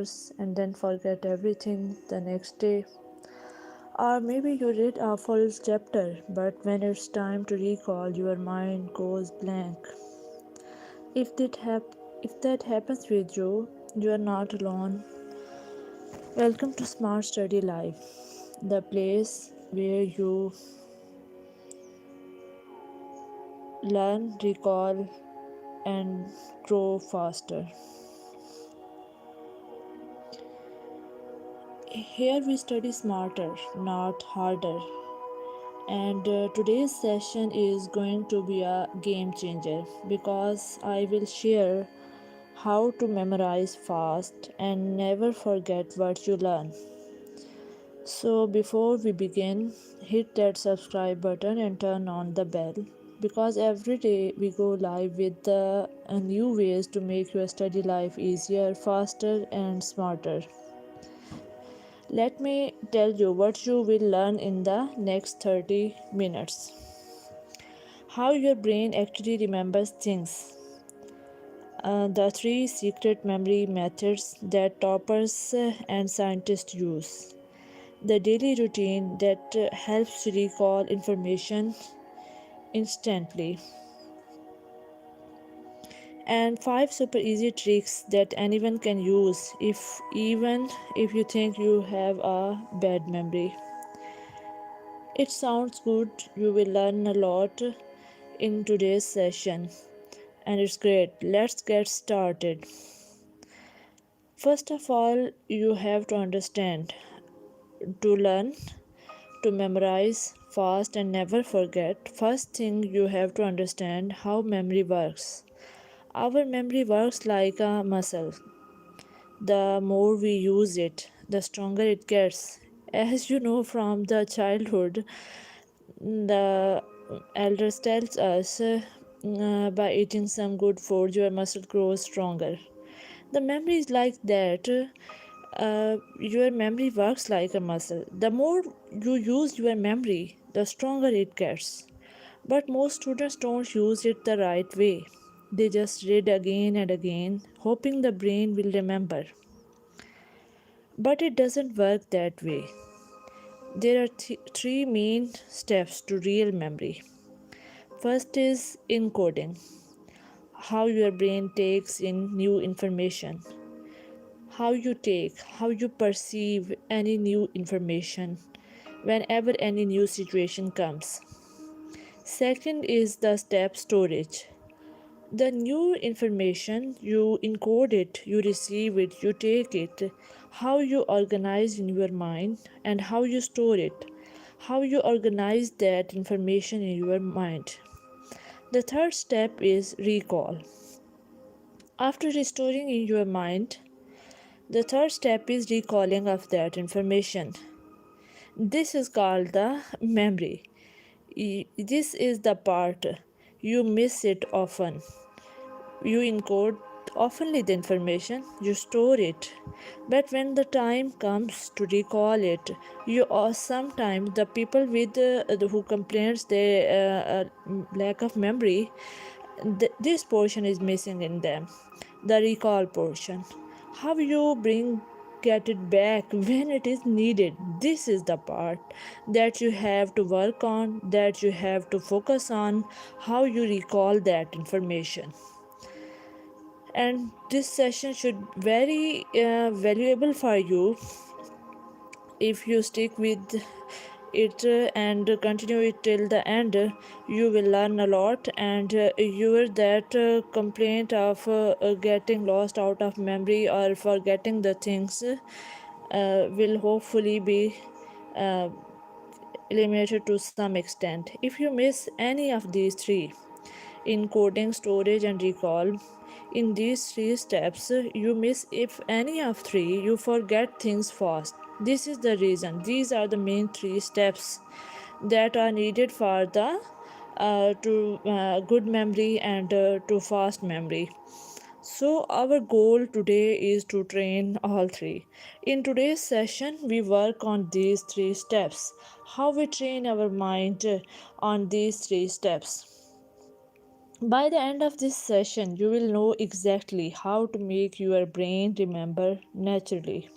hours and then forget everything the next day. Or maybe you read a full chapter, but when it's time to recall, your mind goes blank. If if that happens with you, you are not alone. Welcome to Smart Study Life, the place where you learn, recall, and grow faster. Here we study smarter, not harder. And today's session is going to be a game changer because I will share how to memorize fast and never forget what you learn. So, before we begin, hit that subscribe button and turn on the bell because every day we go live with new ways to make your study life easier, faster, and smarter. Let me tell you what you will learn in the next 30 minutes. How your brain actually remembers things. The three secret memory methods that toppers and scientists use. The daily routine that helps you recall information instantly. And five super easy tricks that anyone can use even if you think you have a bad memory. It sounds good. You will learn a lot in today's session and it's great. Let's get started. First of all, you have to understand to learn, to memorize fast and never forget. First thing you have to understand how memory works. Our memory works like a muscle. The more we use it, the stronger it gets. As you know from the childhood, the elders tells us by eating some good food your muscle grows stronger. The memory is like that. Your memory works like a muscle. The more you use your memory, the stronger it gets. But most students don't use it the right way. They just read again and again, hoping the brain will remember. But it doesn't work that way. There are three main steps to real memory. First is encoding, how your brain takes in new information. How you perceive any new information whenever any new situation comes. Second is the step storage. The new information, you encode it, you receive it, you take it, how you organize in your mind and how you store it, how you organize that information in your mind. The third step is recall. After restoring in your mind, the third step is recalling of that information. This is called the memory. This is the part you miss it often. You encode oftenly the information, you store it, but when the time comes to recall it, you or sometimes the people with who complains their lack of memory, this portion is missing in them, the recall portion. How you bring get it back when it is needed, this is the part that you have to work on, that you have to focus on, how you recall that information. And this session should very valuable for you if you stick with it and continue it till the end. You will learn a lot, and your that complaint of getting lost out of memory or forgetting the things will hopefully be uh, eliminated to some extent. If you miss any of these three, encoding, storage, and recall, in these three steps, you miss if any of three, you forget things fast. This is the reason. These are the main three steps that are needed for the to good memory and to fast memory. So, our goal today is to train all three. In today's session, we work on these three steps. How we train our mind on these three steps. By the end of this session, you will know exactly how to make your brain remember naturally.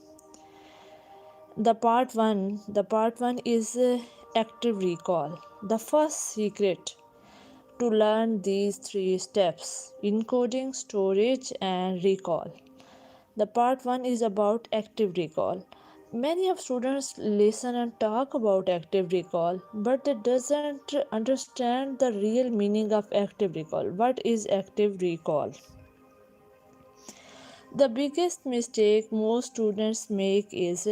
The part 1 is active recall. The first secret to learn these three steps: encoding, storage, and recall. The part 1 is about active recall. Many of students listen and talk about active recall, but they doesn't understand the real meaning of active recall. What is active recall? The biggest mistake most students make is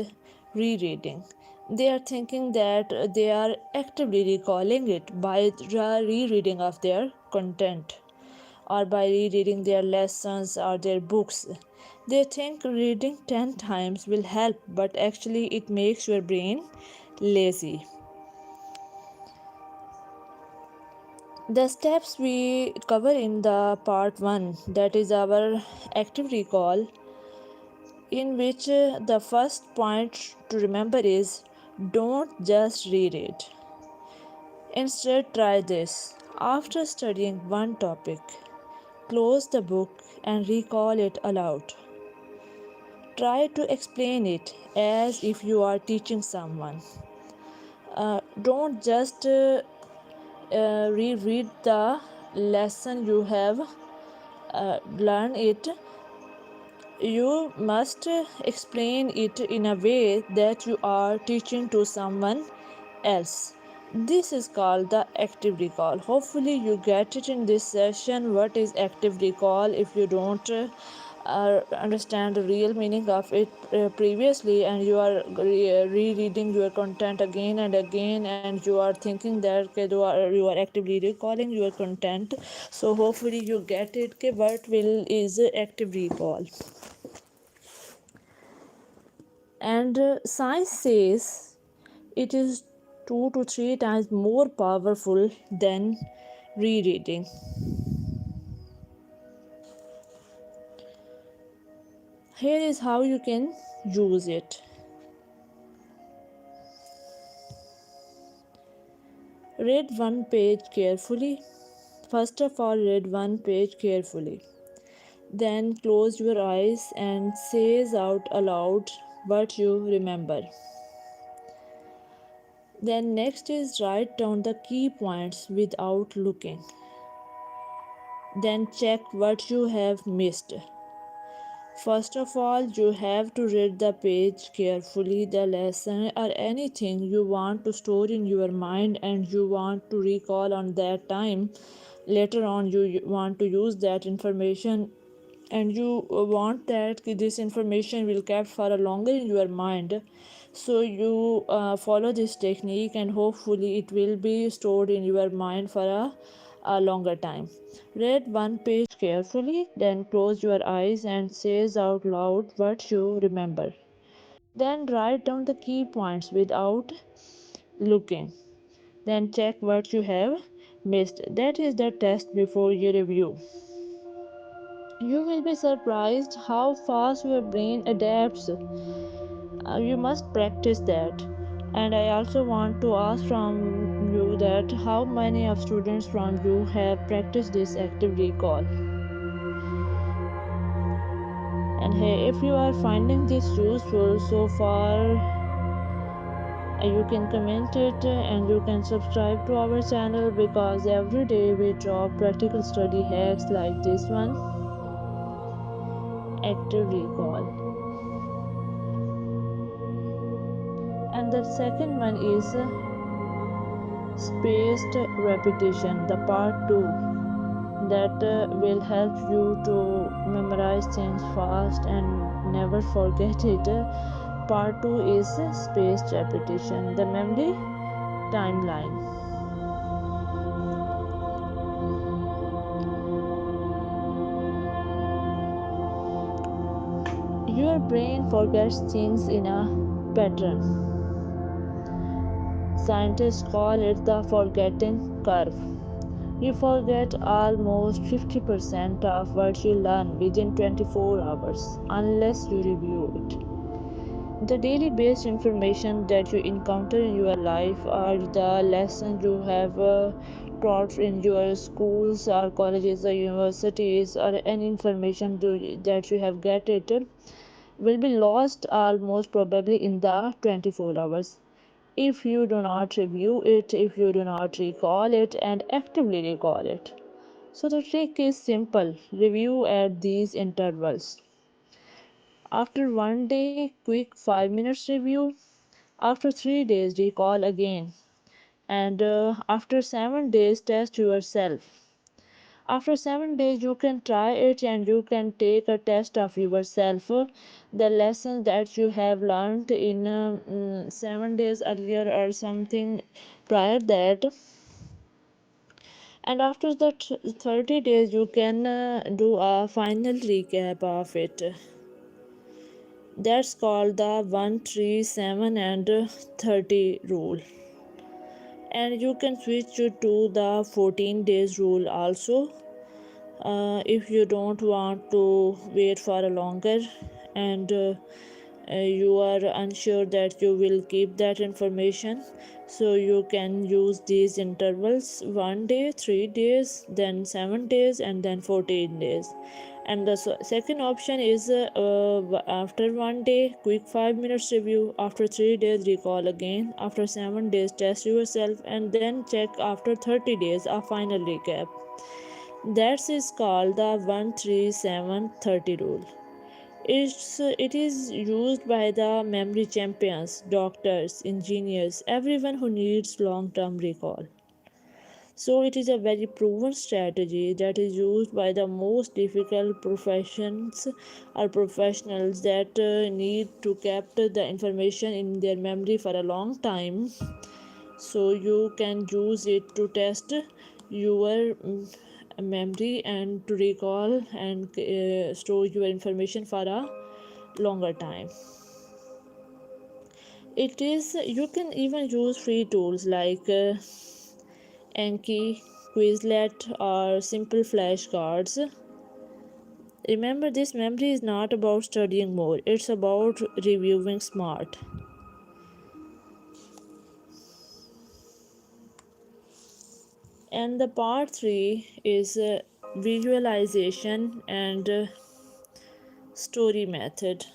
rereading. They are thinking that they are actively recalling it by rereading of their content or by rereading their lessons or their books. They think reading 10 times will help, but actually, it makes your brain lazy. The steps we cover in the part 1, that is our active recall, in which the first point to remember is don't just read it. Instead, try this. After studying one topic, close the book and recall it aloud. Try to explain it as if you are teaching someone. Don't just reread the lesson you have learned it. You must explain it in a way that you are teaching to someone else. This is called the active recall. Hopefully, you get it in this session. What is active recall? If you don't understand the real meaning of it previously, and you are rereading your content again and again, and you are thinking that okay, you are actively recalling your content, so hopefully you get it. Okay, what will is active recall? And science says it is 2 to 3 times more powerful than rereading. Here is how you can use it. Read one page carefully. First of all, read one page carefully. Then close your eyes and say out aloud what you remember. Then next is write down the key points without looking. Then check what you have missed. First of all, you have to read the page carefully, the lesson or anything you want to store in your mind and you want to recall on that time. Later on, you want to use that information and you want that this information will kept for a longer in your mind. So you follow this technique and hopefully it will be stored in your mind for a longer time. Read one page carefully, then close your eyes and say out loud what you remember. Then write down the key points without looking. Then check what you have missed. That is the test before you review. You will be surprised how fast your brain adapts. You must practice that. And I also want to ask from you that how many of students from you have practiced this active recall. And hey, if you are finding this useful so far, you can comment it and you can subscribe to our channel because every day we drop practical study hacks like this one, active recall. And the second one is spaced repetition, the part 2, that will help you to memorize things fast and never forget it. Part 2 is spaced repetition, the memory timeline. Your brain forgets things in a pattern. Scientists call it the forgetting curve. You forget almost 50% of what you learn within 24 hours unless you review it. The daily based information that you encounter in your life or the lessons you have taught in your schools or colleges or universities, or any information that you have get it, will be lost almost probably in the 24 hours if you do not review it, if you do not recall it and actively recall it. So the trick is simple: review at these intervals. After one day, quick 5 minutes review. After 3 days, recall again. And after 7 days, test yourself. After 7 days, you can try it and you can take a test of yourself. The lessons that you have learned in 7 days earlier or something prior that. And after the 30 days, you can do a final recap of it. That's called the 1 3 7 and 30 rule. And you can switch to the 14 days rule also, if you don't want to wait for a longer, and you are unsure that you will keep that information, so you can use these intervals: 1 day, 3 days, then 7 days, and then 14 days. And the second option is after 1 day, quick 5 minutes review. After 3 days, recall again. After 7 days, test yourself, and then check after 30 days a final recap. That is called the 1 3 7 30 rule. It is used by the memory champions, doctors, engineers, everyone who needs long term recall. So, it is a very proven strategy that is used by the most difficult professions or professionals that need to keep the information in their memory for a long time. So, you can use it to test your memory and to recall and store your information for a longer time. It is, you can even use free tools like Anki, Quizlet, or simple flashcards. Remember, this memory is not about studying more, it's about reviewing smart. And the part 3 is visualization and story method.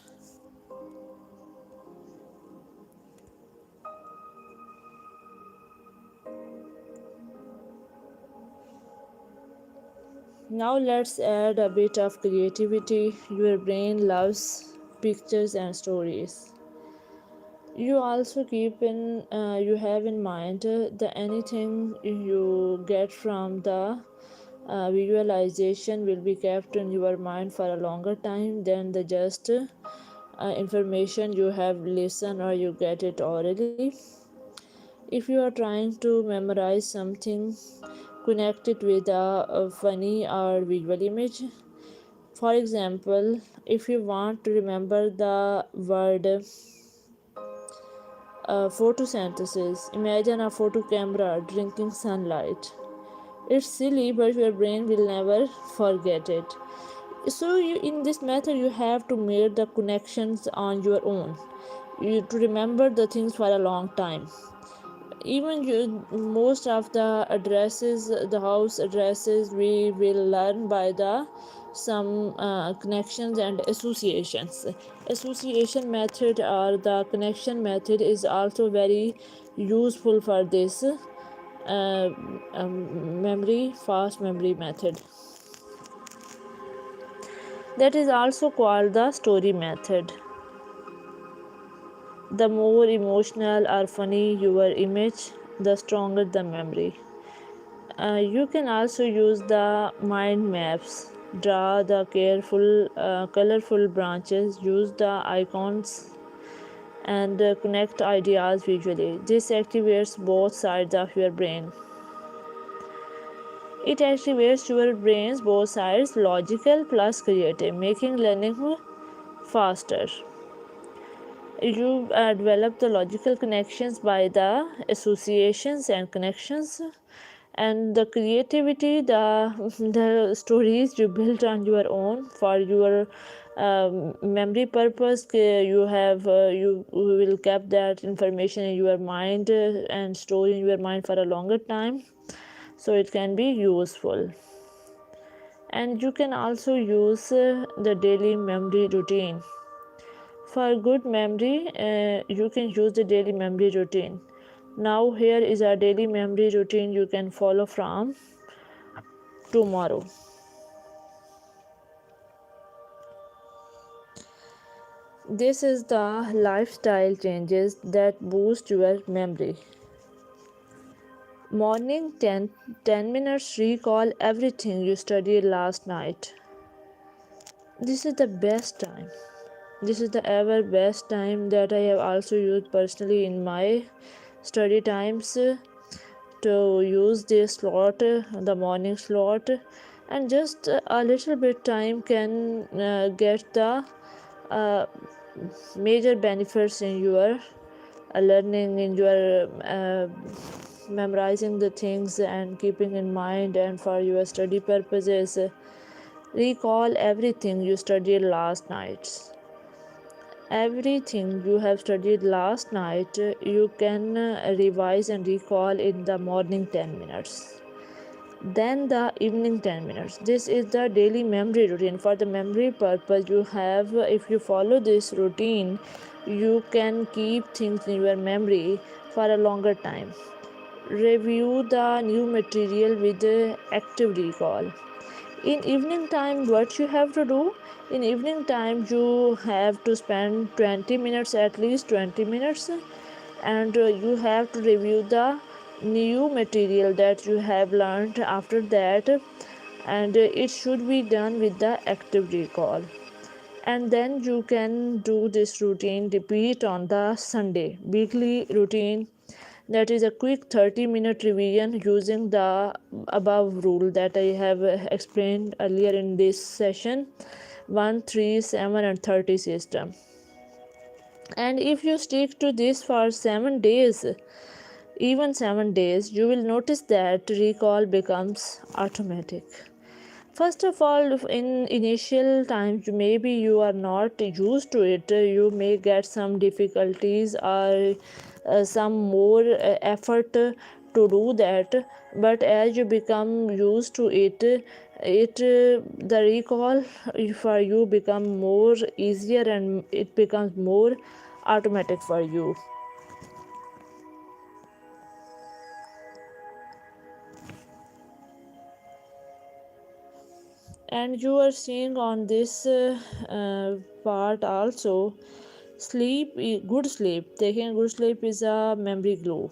Now let's add a bit of creativity. Your brain loves pictures and stories. You also you have in mind that anything you get from the visualization will be kept in your mind for a longer time than the just information you have listened or you get it orally. If you are trying to memorize something, connect it with a funny or visual image. For example, if you want to remember the word photosynthesis, imagine a photo camera drinking sunlight. It's silly, but your brain will never forget it. So, in this method, you have to make the connections on your own. You to remember the things for a long time. Even most of the addresses, the house addresses, we will learn by the some connections and associations. Association method or the connection method is also very useful for this fast memory method. That is also called the story method. The more emotional or funny your image, the stronger the memory. You can also use the mind maps. Draw the colorful branches, use the icons, and connect ideas visually. This activates both sides of your brain. It activates your brain's both sides, logical plus creative, making learning faster. You develop the logical connections by the associations and connections, and the creativity, the stories you build on your own for your memory purpose. You will keep that information in your mind and store in your mind for a longer time. so it can be useful. And you can also use the daily memory routine. For good memory, you can use the daily memory routine. Now here is a daily memory routine you can follow from tomorrow. This is the lifestyle changes that boost your memory. Morning 10 minutes recall everything you studied last night. This is the best time. This is the ever best time that I have also used personally in my study times to use this slot, the morning slot, and just a little bit time can get the uh, major benefits in your learning, in your memorizing the things and keeping in mind, and for your study purposes. Recall everything you studied last night. Everything you have studied last night, you can revise and recall in the morning 10 minutes. Then the evening 10 minutes. This is the daily memory routine. For the memory purpose, you have, if you follow this routine, you can keep things in your memory for a longer time. Review the new material with active recall. In evening time, what you have to do? In evening time, you have to spend 20 minutes, at least 20 minutes, and you have to review the new material that you have learned after that, and it should be done with the active recall. And then you can do this routine repeat on the Sunday weekly routine, that is a quick 30-minute revision using the above rule that I have explained earlier in this session, 1 3 7 and 30 system. And if you stick to this for 7 days, even 7 days, you will notice that recall becomes automatic. First of all, in initial times, maybe you are not used to it. You may get some difficulties or some more effort to do that. But as you become used to it, the recall for you become more easier and it becomes more automatic for you. And you are seeing on this part also, good sleep, taking good sleep is a memory glue.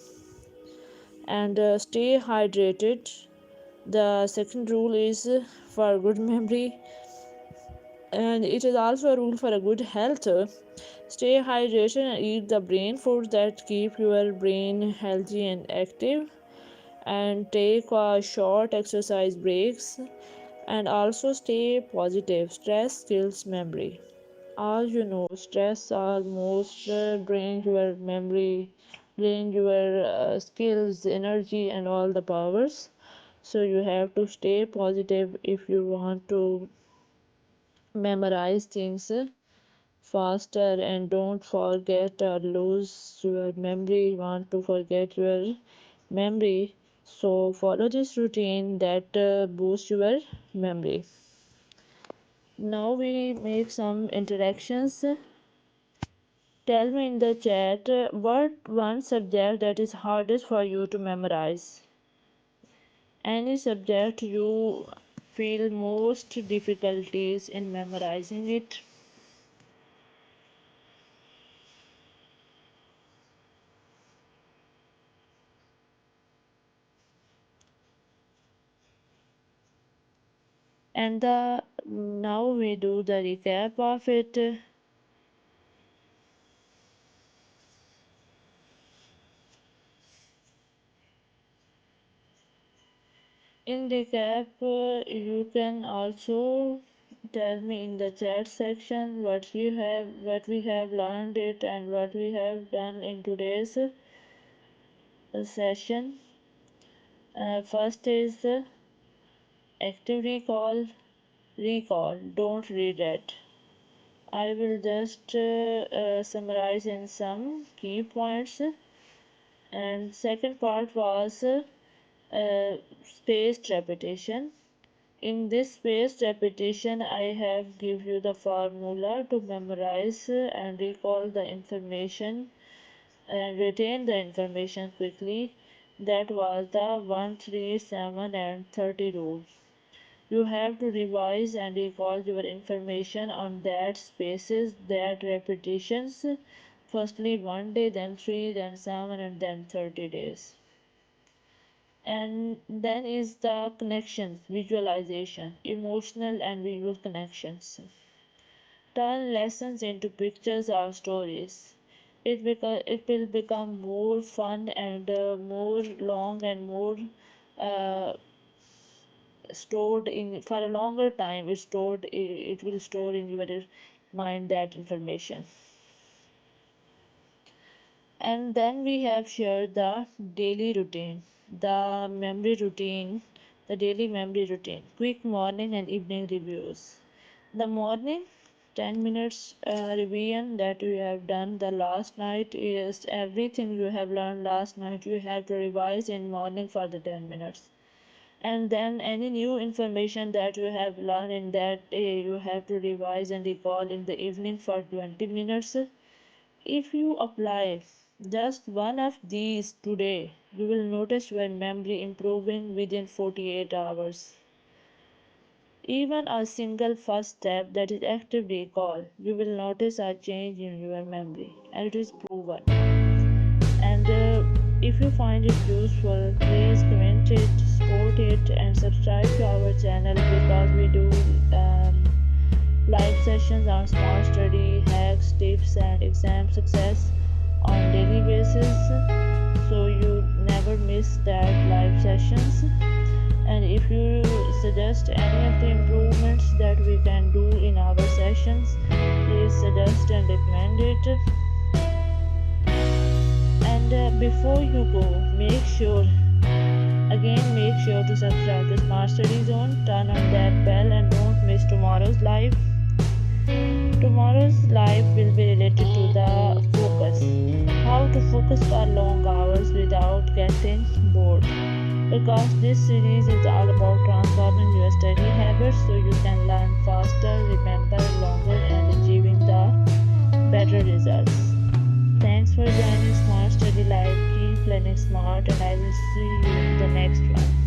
And stay hydrated. The second rule is for good memory, and it is also a rule for a good health. Stay hydrated and eat the brain foods that keep your brain healthy and active, and take short exercise breaks, and also stay positive. Stress kills memory. As you know, stress almost drains your memory, drain your skills, energy, and all the powers. So you have to stay positive if you want to memorize things faster, and don't forget or lose your memory. You want to forget your memory, so follow this routine that boosts your memory. Now we make some interactions. Tell me in the chat what one subject that is hardest for you to memorize. Any subject you feel most difficulties in memorizing it. And now we do the recap of it. In recap, you can also tell me in the chat section what we have learned it and what we have done in today's session. First is active recall. Recall, don't read it. I will just summarize in some key points. And second part was Spaced repetition. In this spaced repetition, I have give you the formula to memorize and recall the information and retain the information quickly. That was the 1, 3, 7, and 30 rule. You have to revise and recall your information on that spaces, that repetitions. Firstly 1 day, then 3, then 7, and then 30 days. And then is the connections, visualization, emotional and visual connections. Turn lessons into pictures or stories. It will become more fun and more long and more uh, stored in for a longer time. It will store in your mind that information. And then we have shared the daily routine, the memory routine, the daily memory routine, quick morning and evening reviews. The morning 10 minutes revision that you have done the last night is everything you have learned last night. You have to revise in morning for the 10 minutes. And then any new information that you have learned in that day, you have to revise and recall in the evening for 20 minutes. If you apply just one of these today, you will notice your memory improving within 48 hours. Even a single first step, that is active recall, you will notice a change in your memory, and it is proven. And if you find it useful, please comment it, support it, and subscribe to our channel because we do live sessions on smart study hacks, tips, and exam success on daily basis, so you never miss that live sessions. And if you suggest any of the improvements that we can do in our sessions, please suggest and recommend it. And before you go, make sure to subscribe to Smart Study Zone, turn on that bell, and don't miss tomorrow's live. Tomorrow's live will be related to the focus, how to focus for long hours without getting bored, because this series is all about transforming your study habits so you can learn faster, remember longer, and achieving the better results. Thanks for joining Smart Study Live. Keep learning smart, and I will see you in the next one.